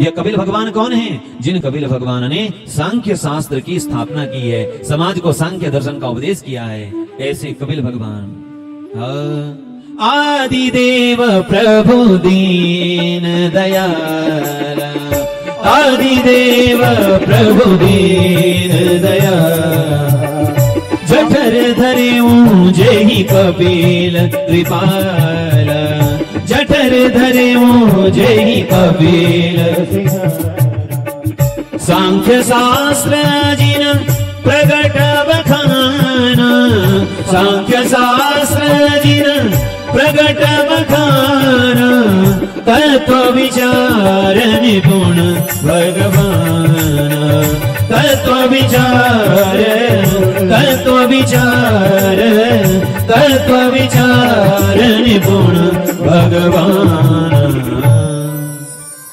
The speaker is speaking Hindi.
ये कपिल भगवान कौन है? जिन कपिल भगवान ने सांख्य शास्त्र की स्थापना की है, समाज को सांख्य दर्शन का उपदेश किया है, ऐसे कपिल भगवान। आदिदेव प्रभु दीन दयाल, आदिदेव प्रभु दीन दयाल, जठर धरे जय कपिल कृपाल, जठर धरे जय कपिल। सांख्य शास्त्र जिन प्रगट बखान, सांख्य शास्त्र जिन प्रगट बखान, तत्व विचार निपुण भगवान, तत्व विचार, तत्व विचार, तत्व विचार निपुण भगवान।